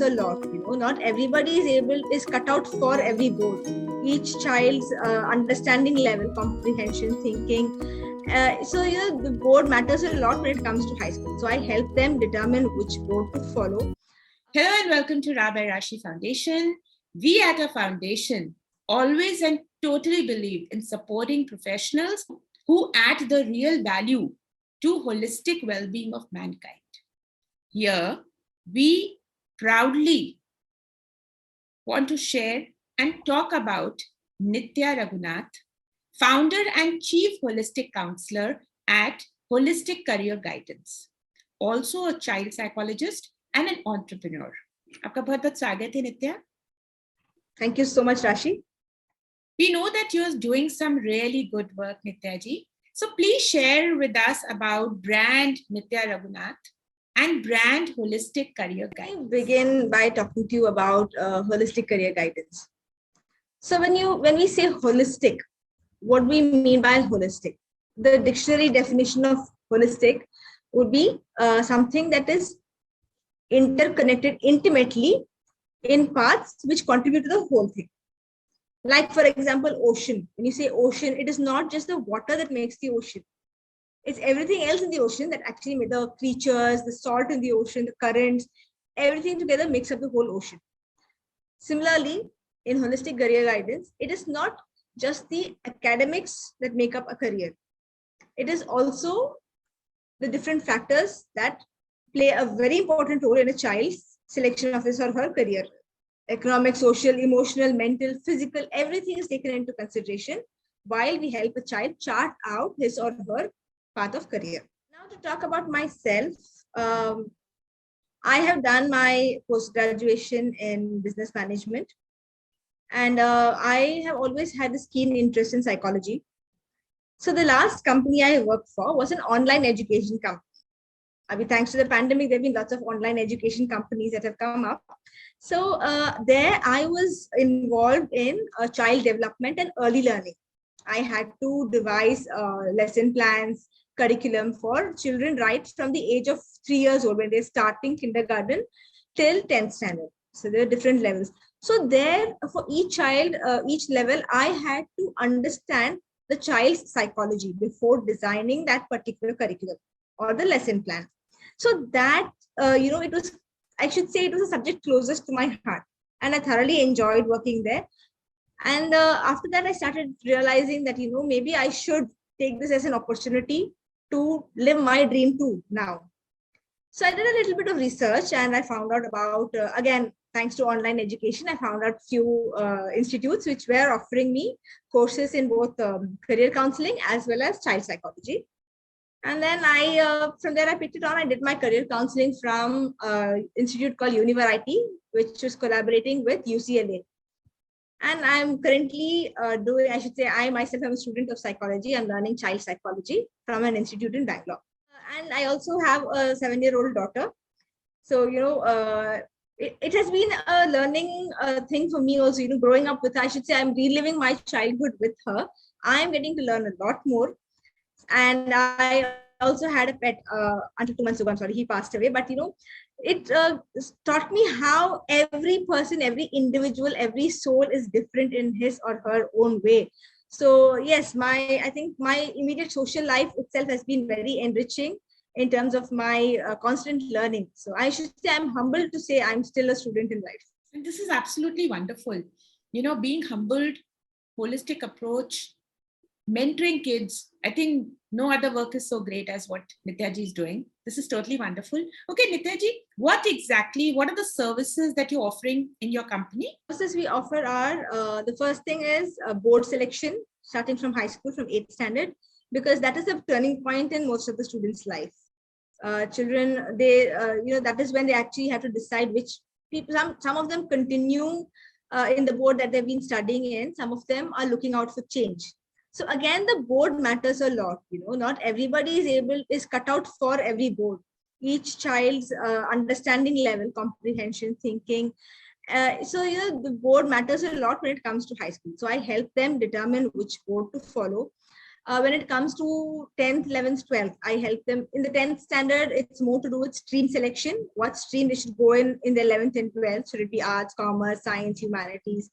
a lot. Not everybody is cut out for every board. Each child's understanding level, comprehension, thinking. The board matters a lot when it comes to high school. So I help them determine which board to follow. Hello and welcome to Rabbi Rashi Foundation. We at our foundation always and totally believe in supporting professionals who add the real value to holistic well-being of mankind. Here, we proudly want to share and talk about Nithya Raghunath, founder and chief holistic counselor at Holistic Career Guidance, also a child psychologist and an entrepreneur. आपका बहुत-बहुत स्वागत है नित्या. Thank you so much, Rashi. We know that you're doing some really good work, Nithya ji. So please share with us about brand Nithya Raghunath and brand Holistic Career Guidance. I begin by talking to you about Holistic Career Guidance. So when we say holistic, what we mean by holistic? The dictionary definition of holistic would be something that is interconnected intimately in parts which contribute to the whole thing. Like, for example, ocean. When you say ocean, it is not just the water that makes the ocean. It's everything else in the ocean that actually made the creatures, the salt in the ocean, the currents, everything together makes up the whole ocean. Similarly, in holistic career guidance, it is not just the academics that make up a career. It is also the different factors that play a very important role in a child's selection of his or her career. Economic, social, emotional, mental, physical, everything is taken into consideration while we help a child chart out his or her path of career. Now, to talk about myself, I have done my post-graduation in business management, and I have always had this keen interest in psychology. So the last company I worked for was an online education company. Thanks to the pandemic, there have been lots of online education companies that have come up. So there I was involved in child development and early learning. I had to devise lesson plans, curriculum for children right from the age of 3 years old when they're starting kindergarten till 10th standard. So there are different levels. So there for each child, each level, I had to understand the child's psychology before designing that particular curriculum or the lesson plan. So that, it was, I should say it was a subject closest to my heart, and I thoroughly enjoyed working there. And after that, I started realizing that, maybe I should take this as an opportunity to live my dream too now. So I did a little bit of research and I found out about, again, thanks to online education, I found out few institutes which were offering me courses in both career counseling as well as child psychology. And then from there I picked it on. I did my career counseling from institute called Univariety, which was collaborating with UCLA. And I'm currently I myself am a student of psychology. I'm learning child psychology from an institute in Bangalore. And I also have a 7-year-old daughter. So, it has been a learning thing for me also, growing up with her. I should say I'm reliving my childhood with her. I'm getting to learn a lot more. And I also had a pet until 2 months ago. I'm sorry, he passed away. But, it taught me how every person, every individual, every soul is different in his or her own way. So, yes, I think my immediate social life itself has been very enriching in terms of my constant learning. So I should say I'm humbled to say I'm still a student in life. And this is absolutely wonderful. Being humbled, holistic approach, mentoring kids. I think no other work is so great as what Nithya ji is doing. This is totally wonderful. Okay, Nithya ji, what are the services that you're offering in your company? Services we offer are, the first thing is board selection, starting from high school, from 8th standard, because that is a turning point in most of the students' life. Children, that is when they actually have to decide which people, some of them continue in the board that they've been studying in, some of them are looking out for change. So again, the board matters a lot. Not everybody is cut out for every board. Each child's understanding level, comprehension, thinking. The board matters a lot when it comes to high school. So I help them determine which board to follow. When it comes to 10th, 11th, 12th, I help them. In the 10th standard, it's more to do with stream selection, what stream they should go in the 11th and 12th. Should it be arts, commerce, science, humanities?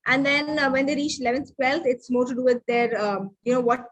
And then when they reach 11th, 12th, it's more to do with their, what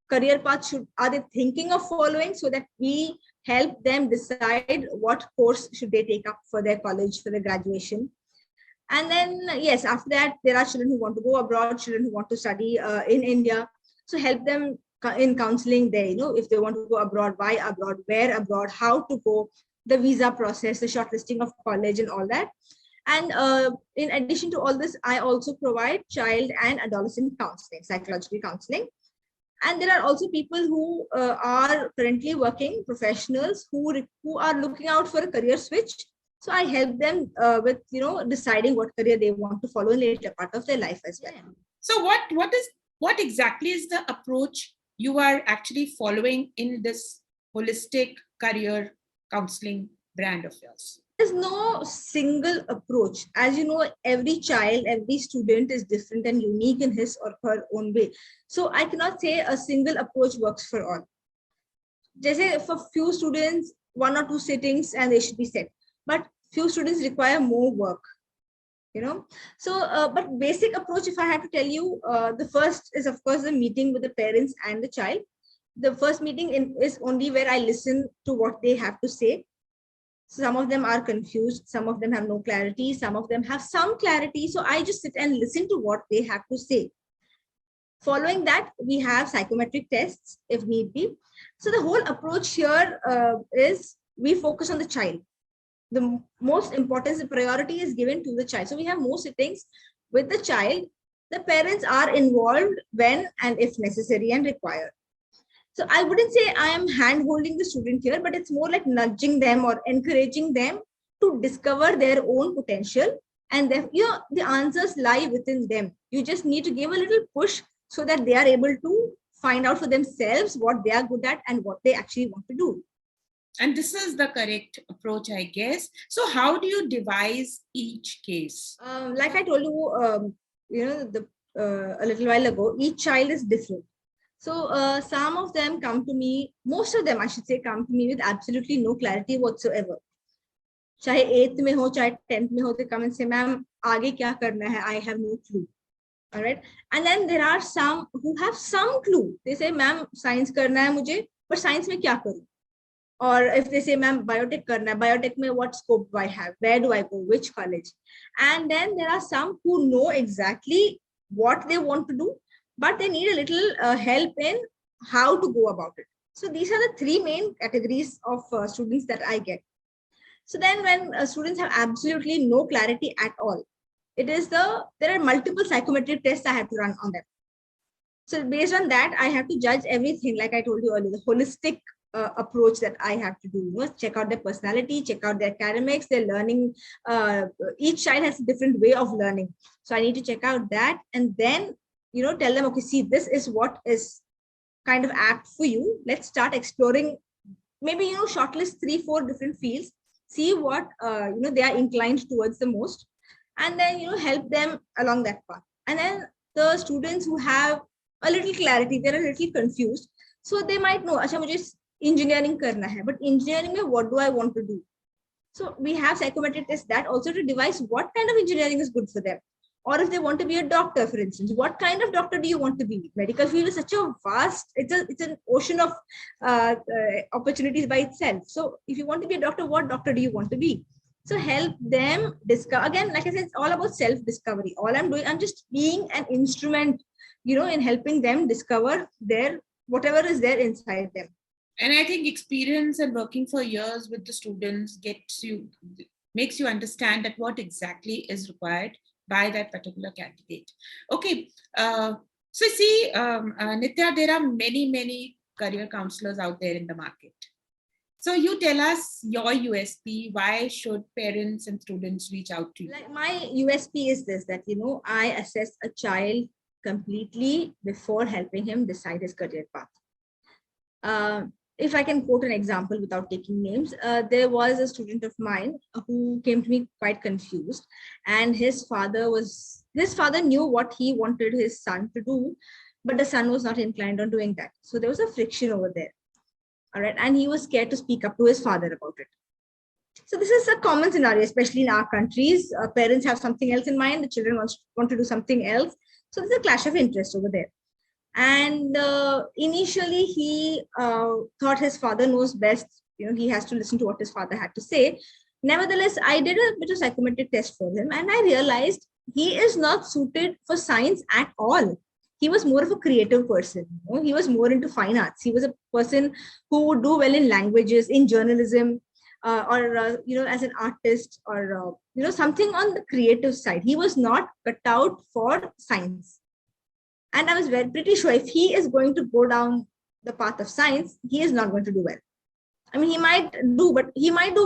career path are they thinking of following, so that we help them decide what course should they take up for their college, for their graduation. And then, yes, after that, there are children who want to go abroad, children who want to study in India. So help them in counseling there, if they want to go abroad, why abroad, where abroad, how to go, the visa process, the shortlisting of college and all that. And in addition to all this, I also provide child and adolescent counseling, psychological counseling. And there are also people who are currently working professionals who are looking out for a career switch. So I help them with, deciding what career they want to follow in later part of their life as well. So what exactly is the approach you are actually following in this holistic career counseling brand of yours? There's no single approach. As you know, every child, every student is different and unique in his or her own way. So I cannot say a single approach works for all. Just say for few students, 1 or 2 sittings and they should be set. But few students require more work, So, but basic approach, if I have to tell you, the first is, of course, the meeting with the parents and the child. The first meeting is only where I listen to what they have to say. Some of them are confused, some of them have no clarity, some of them have some clarity. So I just sit and listen to what they have to say. Following that, we have psychometric tests if need be. So the whole approach here is we focus on the child. The most importance, the priority is given to the child. So we have more sittings with the child. The parents are involved when and if necessary and required. So I wouldn't say I am hand-holding the student here, but it's more like nudging them or encouraging them to discover their own potential. And then, the answers lie within them. You just need to give a little push so that they are able to find out for themselves what they are good at and what they actually want to do. And this is the correct approach, I guess. So how do you devise each case? Like I told you, a little while ago, each child is different. So some of them come to me, most of them, I should say, come to me with absolutely no clarity whatsoever. Chahe 8th mein ho, chahe 10th mein ho, they come and say, ma'am, aage kya karna hai? I have no clue. All right. And then there are some who have some clue. They say, ma'am, science karna hai mujhe, but science mein kya karu? Or if they say, ma'am, biotech karna hai, biotech mein what scope do I have? Where do I go? Which college? And then there are some who know exactly what they want to do, but they need a little help in how to go about it. So these are the 3 main categories of students that I get. So then when students have absolutely no clarity at all, there are multiple psychometric tests I have to run on them. So based on that, I have to judge everything, like I told you earlier, the holistic approach that I have to do. Check out their personality, check out their academics, their learning. Each child has a different way of learning. So I need to check out that and then tell them, okay, see, this is what is kind of apt for you. Let's start exploring, maybe, shortlist 3-4 different fields, see what, they are inclined towards the most, and then, help them along that path. And then the students who have a little clarity, they're a little confused. So they might know, acha, mujhe engineering karna hai, but engineering mein what do I want to do? So we have psychometric tests that also to devise what kind of engineering is good for them. Or if they want to be a doctor, for instance, what kind of doctor do you want to be? Medical field is such a vast, it's an ocean of opportunities by itself. So if you want to be a doctor, what doctor do you want to be? So help them discover. Again, like I said, it's all about self-discovery. All I'm doing, I'm just being an instrument, in helping them discover whatever is there inside them. And I think experience and working for years with the students makes you understand that what exactly is required by that particular candidate. Okay, so see, Nithya, there are many, many career counselors out there in the market. So you tell us your USP, why should parents and students reach out to you? Like my USP is this, that, I assess a child completely before helping him decide his career path. if I can quote an example without taking names, there was a student of mine who came to me quite confused, and his father knew what he wanted his son to do, but the son was not inclined on doing that. So there was a friction over there. All right. And he was scared to speak up to his father about it. So this is a common scenario, especially in our countries. Parents have something else in mind, the children want to do something else. So there's a clash of interest over there. And initially, he thought his father knows best. He has to listen to what his father had to say. Nevertheless, I did a bit of psychometric test for him, and I realized he is not suited for science at all. He was more of a creative person. He was more into fine arts. He was a person who would do well in languages, in journalism, or as an artist, or something on the creative side. He was not cut out for science. And I was pretty sure if he is going to go down the path of science, he is not going to do well. I mean, he might do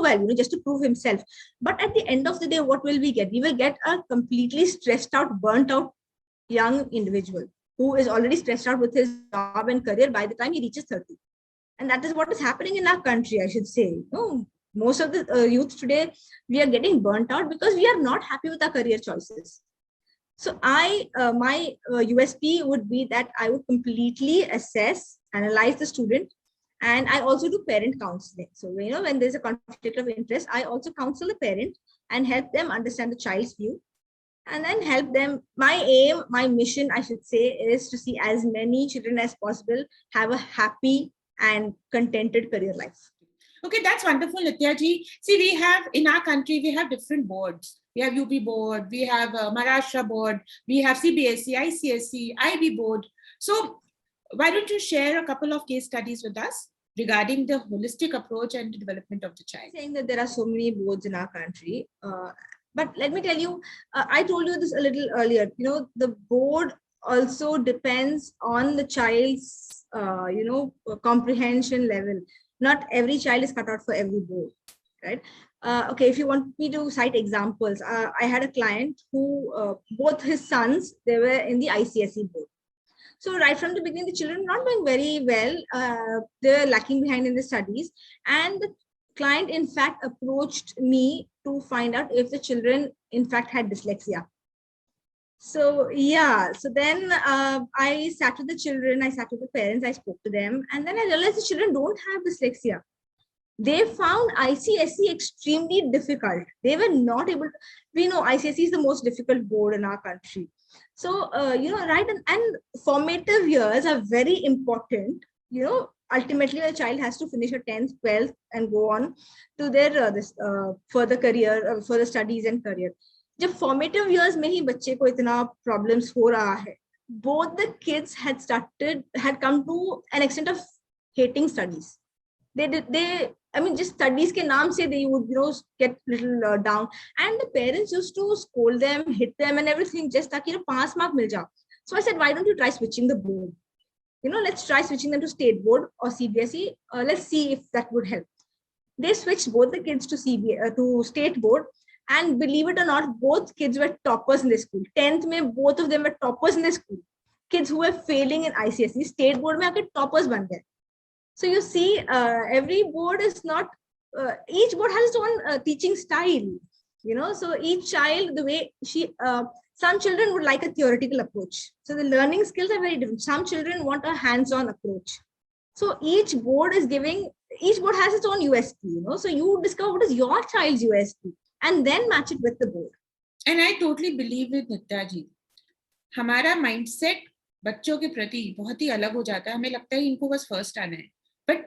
well, just to prove himself. But at the end of the day, what will we get? We will get a completely stressed out, burnt out young individual who is already stressed out with his job and career by the time he reaches 30. And that is what is happening in our country, I should say. Most of the youth today, we are getting burnt out because we are not happy with our career choices. So my USP would be that I would completely assess, analyze the student, and I also do parent counseling. So, when there's a conflict of interest, I also counsel a parent and help them understand the child's view, and then help them. My aim, my mission, I should say, is to see as many children as possible have a happy and contented career life. Okay, that's wonderful, Nithya ji. See, we have in our country, we have different boards. We have UP board, we have Maharashtra board, we have CBSE, ICSE, IB board. So why don't you share a couple of case studies with us regarding the holistic approach and the development of the child? Saying that there are so many boards in our country, but let me tell you, I told you this a little earlier. The board also depends on the child's, comprehension level. Not every child is cut out for every board, right? Okay, if you want me to cite examples, I had a client who both his sons, they were in the ICSE board. So right from the beginning, the children were not doing very well. They were lacking behind in the studies. And the client, in fact, approached me to find out if the children, in fact, had dyslexia. So, yeah. So then I sat with the children, I sat with the parents, I spoke to them. And then I realized the children don't have dyslexia. They found ICSE extremely difficult. They were not able to, we know ICSE is the most difficult board in our country. So, right. And formative years are very important. Ultimately, a child has to finish her 10th, 12th and go on to their further career, further studies and career. जब formative years में ही बच्चे को इतना problems हो रहा है, both the kids had come to an extent of hating studies. Just studies के नाम से they would get little down, and the parents used to scold them, hit them and everything just ताकि pass mark मिल जाओ. So I said, why don't you try switching the board? Let's try switching them to state board or CBSE. Let's see if that would help. They switched both the kids to to state board, and believe it or not, both kids were toppers in the school. 10th में both of them were toppers in the school. Kids who were failing in ICSE, state board में आके toppers बन गए. So you see, every board is not, each board has its own teaching style, so each child, the way some children would like a theoretical approach. So the learning skills are very different. Some children want a hands-on approach. So each board has its own USP, so you discover what is your child's USP and then match it with the board. And I totally believe with Nithya ji. हमारा mindset बच्चों के प्रति बहुत ही अलग हो जाता है. हमें लगता है इनको बस first आना है. But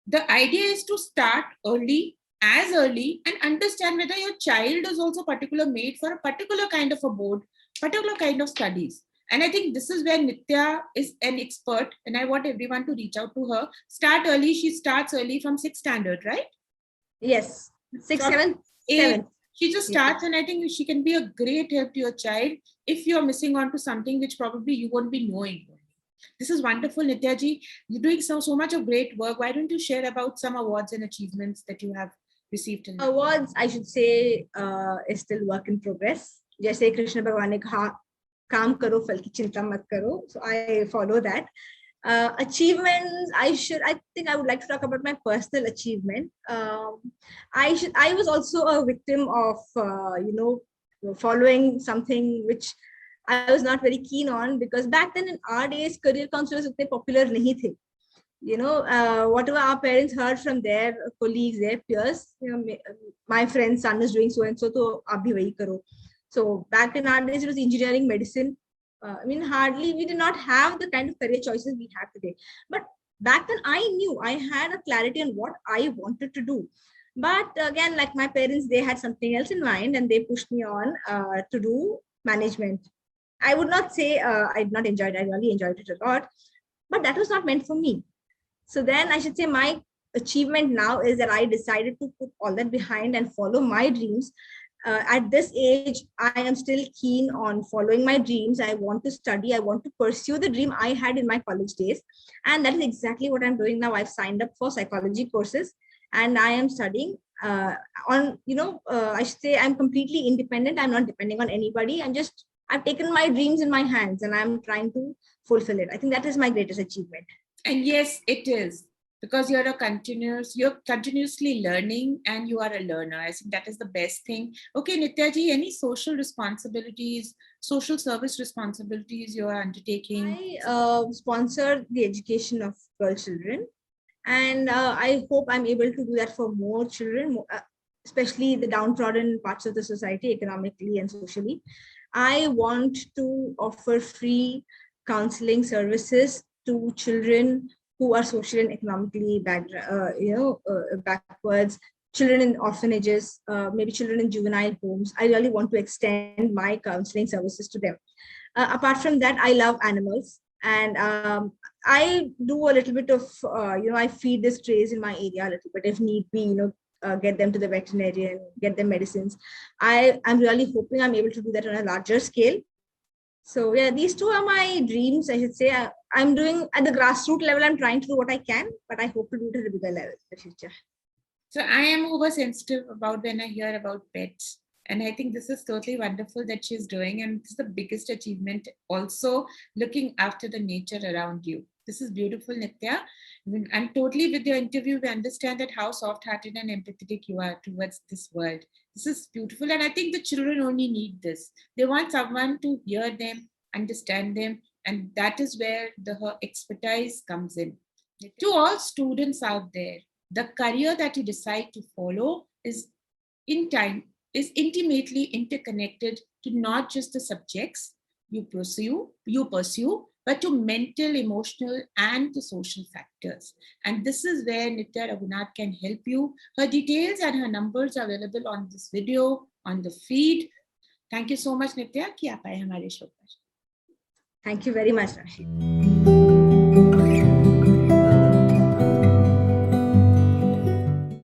the idea is to start early, as early, and understand whether your child is also made for a particular kind of a board, particular kind of studies. And I think this is where Nithya is an expert, and I want everyone to reach out to her. Start early. She starts early from 6th standard, right? Yes, 6, 7, 8. She just starts, and I think she can be a great help to your child if you're missing on to something which probably you won't be knowing. This is wonderful, Nithya ji. You're doing so much of great work. Why don't you share about some awards and achievements that you have received? Awards, I should say, is still work in progress. जैसे कृष्ण भगवान ने कहा, काम करो फल की चिंता मत करो. So I follow that. Achievements, I think I would like to talk about my personal achievement. I was also a victim of following something which I was not very keen on, because back then in our days career counselors utne popular nahi the. Whatever our parents heard from their colleagues, their peers, my friend's son is doing so and so, so aap bhi wahi karo. So back in our days, it was engineering, medicine. Hardly we did not have the kind of career choices we have today. But back then, I knew I had a clarity on what I wanted to do. But again, like my parents, they had something else in mind, and they pushed me on to do management. I would not say I did not enjoy it. I really enjoyed it a lot, but that was not meant for me. So then I should say my achievement now is that I decided to put all that behind and follow my dreams. At this age, I am still keen on following my dreams. I want to study. I want to pursue the dream I had in my college days. And that is exactly what I'm doing now. I've signed up for psychology courses and I am studying I should say I'm completely independent. I'm not depending on anybody. I've taken my dreams in my hands and I'm trying to fulfill it. I think that is my greatest achievement. And yes, it is, because you're continuously learning and you are a learner. I think that is the best thing. Okay, Nithya ji, any social responsibilities, social service responsibilities you are undertaking? I sponsor the education of girl children, and I hope I'm able to do that for more children, especially the downtrodden parts of the society, economically and socially. I want to offer free counseling services to children who are socially and economically backwards, children in orphanages, maybe children in juvenile homes. I really want to extend my counseling services to them. Apart from that, I love animals, and I do a little bit of, I feed the strays in my area a little bit if need be, get them to the veterinarian, get them medicines. I'm really hoping I'm able to do that on a larger scale. So yeah, these two are my dreams, I should say. I'm doing at the grassroots level, I'm trying to do what I can, but I hope to do it at a bigger level in the future. So I am oversensitive about when I hear about pets. And I think this is totally wonderful that she's doing. And this is the biggest achievement, also looking after the nature around you. This is beautiful, Nithya. And totally with your interview, we understand that how soft-hearted and empathetic you are towards this world. This is beautiful. And I think the children only need this. They want someone to hear them, understand them. And that is where her expertise comes in. To all students out there, the career that you decide to follow is intimately interconnected to not just the subjects you pursue, but to mental, emotional, and the social factors. And this is where Nithya Raghunath can help you. Her details and her numbers are available on this video, on the feed. Thank you so much, Nithya, कि आप आए हमारे show पर. Thank you very much, Rashi.